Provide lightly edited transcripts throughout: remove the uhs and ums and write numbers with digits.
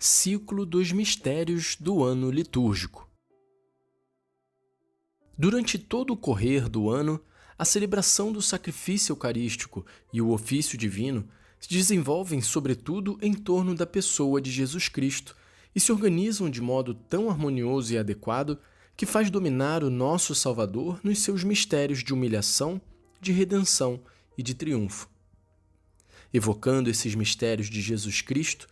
Ciclo dos Mistérios do Ano Litúrgico. Durante todo o correr do ano, a celebração do sacrifício eucarístico e o ofício divino se desenvolvem sobretudo em torno da pessoa de Jesus Cristo e se organizam de modo tão harmonioso e adequado que faz dominar o nosso Salvador nos seus mistérios de humilhação, de redenção e de triunfo. Evocando esses mistérios de Jesus Cristo,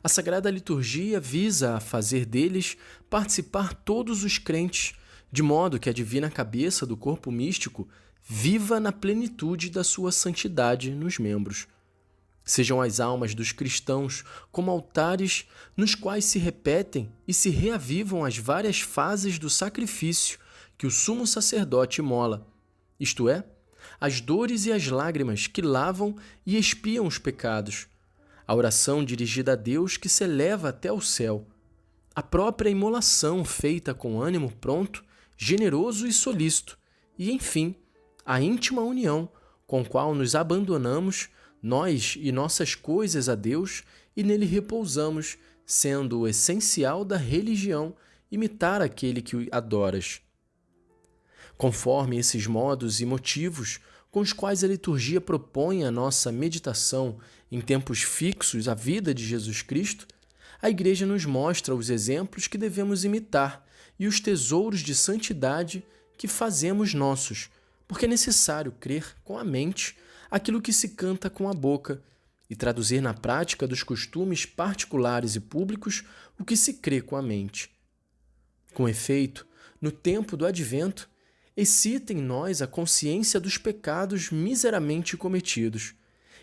a Sagrada Liturgia visa a fazer deles participar todos os crentes, de modo que a divina cabeça do corpo místico viva na plenitude da sua santidade nos membros. Sejam as almas dos cristãos como altares nos quais se repetem e se reavivam as várias fases do sacrifício que o sumo sacerdote imola, isto é, as dores e as lágrimas que lavam e expiam os pecados, a oração dirigida a Deus que se eleva até o céu, a própria imolação feita com ânimo pronto, generoso e solícito, e, enfim, a íntima união com qual nos abandonamos, nós e nossas coisas a Deus, e nele repousamos, sendo o essencial da religião imitar aquele que o adoras. Conforme esses modos e motivos com os quais a liturgia propõe a nossa meditação em tempos fixos à vida de Jesus Cristo, a Igreja nos mostra os exemplos que devemos imitar e os tesouros de santidade que fazemos nossos, porque é necessário crer com a mente aquilo que se canta com a boca e traduzir na prática dos costumes particulares e públicos o que se crê com a mente. Com efeito, no tempo do Advento, excita em nós a consciência dos pecados miseramente cometidos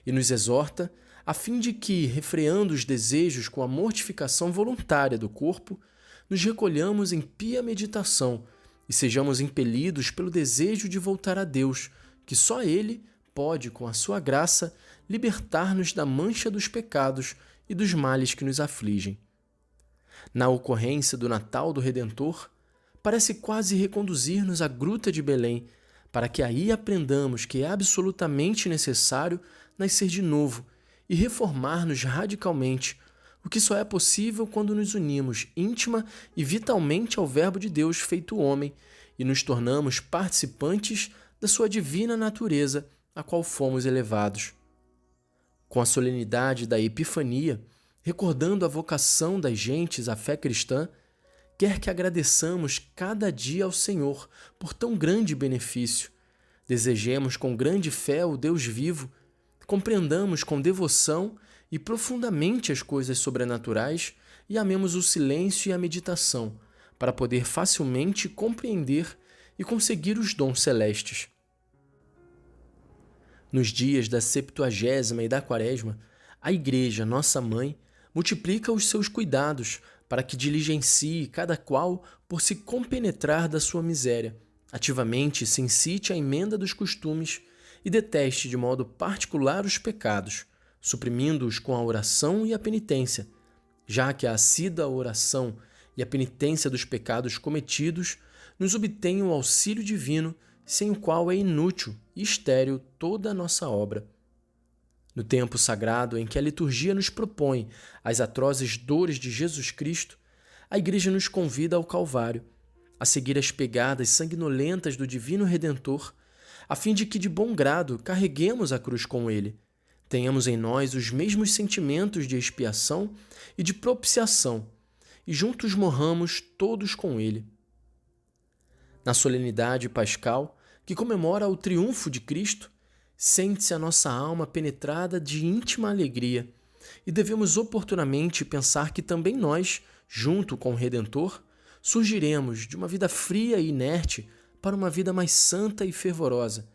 e nos exorta a fim de que, refreando os desejos com a mortificação voluntária do corpo, nos recolhamos em pia meditação e sejamos impelidos pelo desejo de voltar a Deus, que só Ele pode, com a sua graça, libertar-nos da mancha dos pecados e dos males que nos afligem. Na ocorrência do Natal do Redentor, parece quase reconduzir-nos à gruta de Belém, para que aí aprendamos que é absolutamente necessário nascer de novo e reformar-nos radicalmente, o que só é possível quando nos unimos íntima e vitalmente ao Verbo de Deus feito homem e nos tornamos participantes da sua divina natureza, a qual fomos elevados. Com a solenidade da Epifania, recordando a vocação das gentes à fé cristã, quer que agradeçamos cada dia ao Senhor por tão grande benefício, desejemos com grande fé o Deus vivo, compreendamos com devoção e profundamente as coisas sobrenaturais e amemos o silêncio e a meditação, para poder facilmente compreender e conseguir os dons celestes. Nos dias da Septuagésima e da Quaresma, a Igreja, nossa Mãe, multiplica os seus cuidados para que diligencie cada qual por se compenetrar da sua miséria, ativamente se incite à emenda dos costumes e deteste de modo particular os pecados, suprimindo-os com a oração e a penitência, já que a assídua oração e a penitência dos pecados cometidos nos obtêm o auxílio divino, sem o qual é inútil e estéril toda a nossa obra. No tempo sagrado em que a liturgia nos propõe as atrozes dores de Jesus Cristo, a Igreja nos convida ao Calvário, a seguir as pegadas sanguinolentas do Divino Redentor, a fim de que de bom grado carreguemos a cruz com Ele, tenhamos em nós os mesmos sentimentos de expiação e de propiciação, e juntos morramos todos com Ele. Na solenidade pascal, que comemora o triunfo de Cristo, sente-se a nossa alma penetrada de íntima alegria, e devemos oportunamente pensar que também nós, junto com o Redentor, surgiremos de uma vida fria e inerte para uma vida mais santa e fervorosa,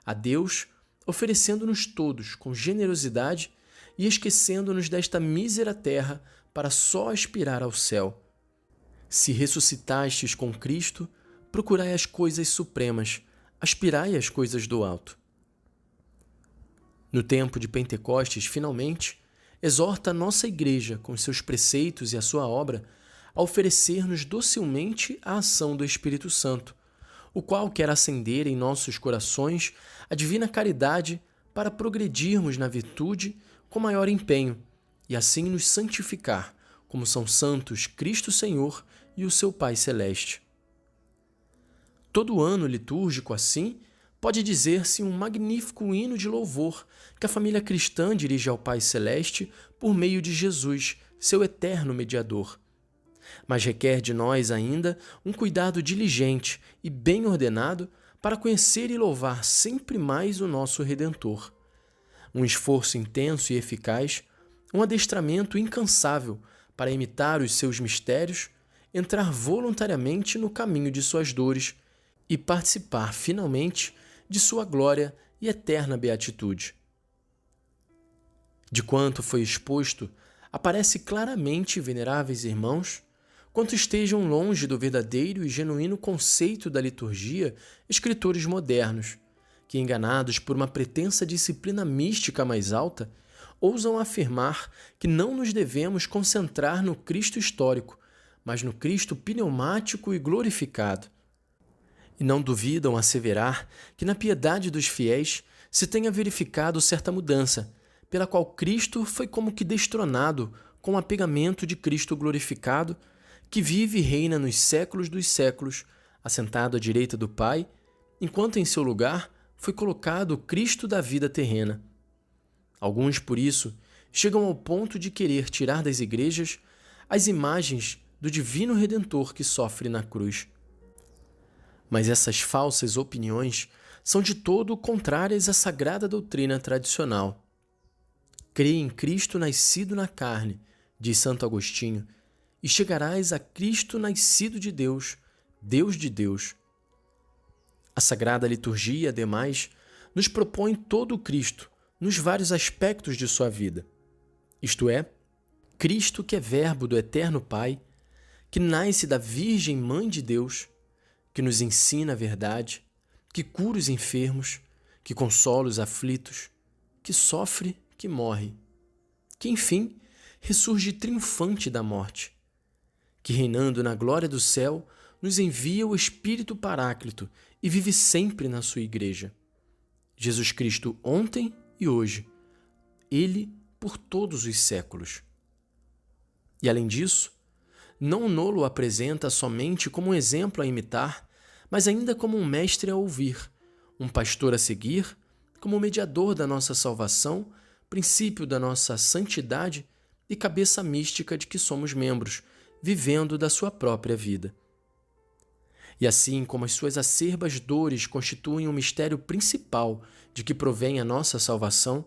a Deus oferecendo-nos todos com generosidade e esquecendo-nos desta mísera terra para só aspirar ao céu. Se ressuscitastes com Cristo, procurai as coisas supremas, aspirai às coisas do alto. No tempo de Pentecostes, finalmente, exorta a nossa Igreja, com seus preceitos e a sua obra, a oferecer-nos docilmente a ação do Espírito Santo, o qual quer acender em nossos corações a divina caridade para progredirmos na virtude com maior empenho e assim nos santificar, como são santos Cristo Senhor e o seu Pai Celeste. Todo ano litúrgico, assim, pode dizer-se um magnífico hino de louvor que a família cristã dirige ao Pai Celeste por meio de Jesus, seu eterno mediador. Mas requer de nós ainda um cuidado diligente e bem ordenado para conhecer e louvar sempre mais o nosso Redentor. Um esforço intenso e eficaz, um adestramento incansável para imitar os seus mistérios, entrar voluntariamente no caminho de suas dores e participar finalmente de sua glória e eterna beatitude. De quanto foi exposto, aparece claramente, veneráveis irmãos, quanto estejam longe do verdadeiro e genuíno conceito da liturgia escritores modernos, que, enganados por uma pretensa disciplina mística mais alta, ousam afirmar que não nos devemos concentrar no Cristo histórico, mas no Cristo pneumático e glorificado. E não duvidam asseverar que na piedade dos fiéis se tenha verificado certa mudança, pela qual Cristo foi como que destronado com o apegamento de Cristo glorificado, que vive e reina nos séculos dos séculos, assentado à direita do Pai, enquanto em seu lugar foi colocado o Cristo da vida terrena. Alguns, por isso, chegam ao ponto de querer tirar das igrejas as imagens do divino Redentor que sofre na cruz. Mas essas falsas opiniões são de todo contrárias à sagrada doutrina tradicional. Crê em Cristo nascido na carne, diz Santo Agostinho, e chegarás a Cristo nascido de Deus, Deus de Deus. A Sagrada Liturgia, ademais, nos propõe todo o Cristo nos vários aspectos de sua vida. Isto é, Cristo que é Verbo do Eterno Pai, que nasce da Virgem Mãe de Deus, que nos ensina a verdade, que cura os enfermos, que consola os aflitos, que sofre, que morre, que, enfim, ressurge triunfante da morte, que, reinando na glória do céu, nos envia o Espírito Paráclito e vive sempre na sua Igreja. Jesus Cristo ontem e hoje, Ele por todos os séculos. E, além disso, não o nolo apresenta somente como um exemplo a imitar, mas ainda como um mestre a ouvir, um pastor a seguir, como mediador da nossa salvação, princípio da nossa santidade e cabeça mística de que somos membros, vivendo da sua própria vida. E assim como as suas acerbas dores constituem o mistério principal de que provém a nossa salvação,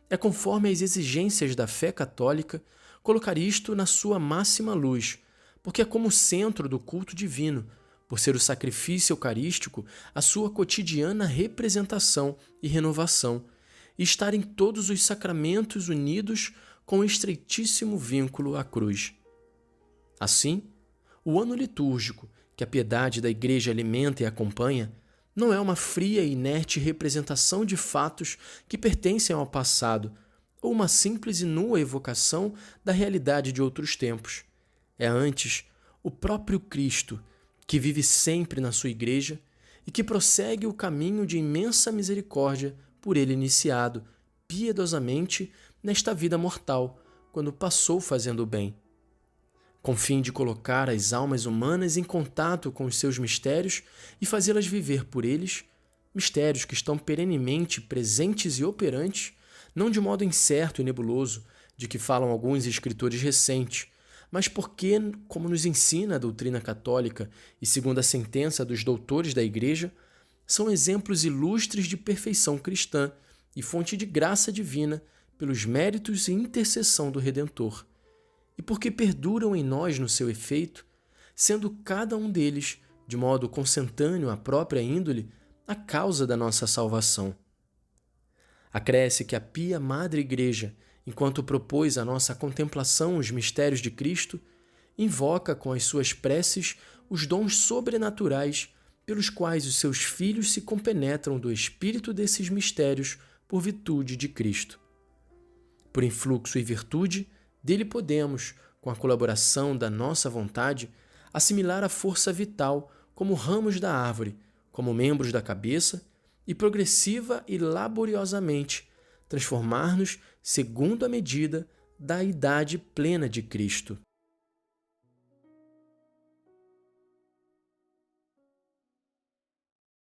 é conforme às exigências da fé católica colocar isto na sua máxima luz, porque é como centro do culto divino, por ser o sacrifício eucarístico a sua cotidiana representação e renovação, e estar em todos os sacramentos unidos com o estreitíssimo vínculo à cruz. Assim, o ano litúrgico, que a piedade da Igreja alimenta e acompanha, não é uma fria e inerte representação de fatos que pertencem ao passado, ou uma simples e nua evocação da realidade de outros tempos. É antes o próprio Cristo, que vive sempre na sua Igreja e que prossegue o caminho de imensa misericórdia por ele iniciado, piedosamente, nesta vida mortal, quando passou fazendo o bem, com fim de colocar as almas humanas em contato com os seus mistérios e fazê-las viver por eles, mistérios que estão perenemente presentes e operantes, não de modo incerto e nebuloso, de que falam alguns escritores recentes, mas porque, como nos ensina a doutrina católica e segundo a sentença dos doutores da Igreja, são exemplos ilustres de perfeição cristã e fonte de graça divina pelos méritos e intercessão do Redentor, e porque perduram em nós no seu efeito, sendo cada um deles, de modo consentâneo à própria índole, a causa da nossa salvação. Acresce que a pia Madre Igreja, enquanto propôs à nossa contemplação os mistérios de Cristo, invoca com as suas preces os dons sobrenaturais pelos quais os seus filhos se compenetram do espírito desses mistérios por virtude de Cristo. Por influxo e virtude, dele podemos, com a colaboração da nossa vontade, assimilar a força vital como ramos da árvore, como membros da cabeça, e progressiva e laboriosamente transformar-nos segundo a medida da idade plena de Cristo.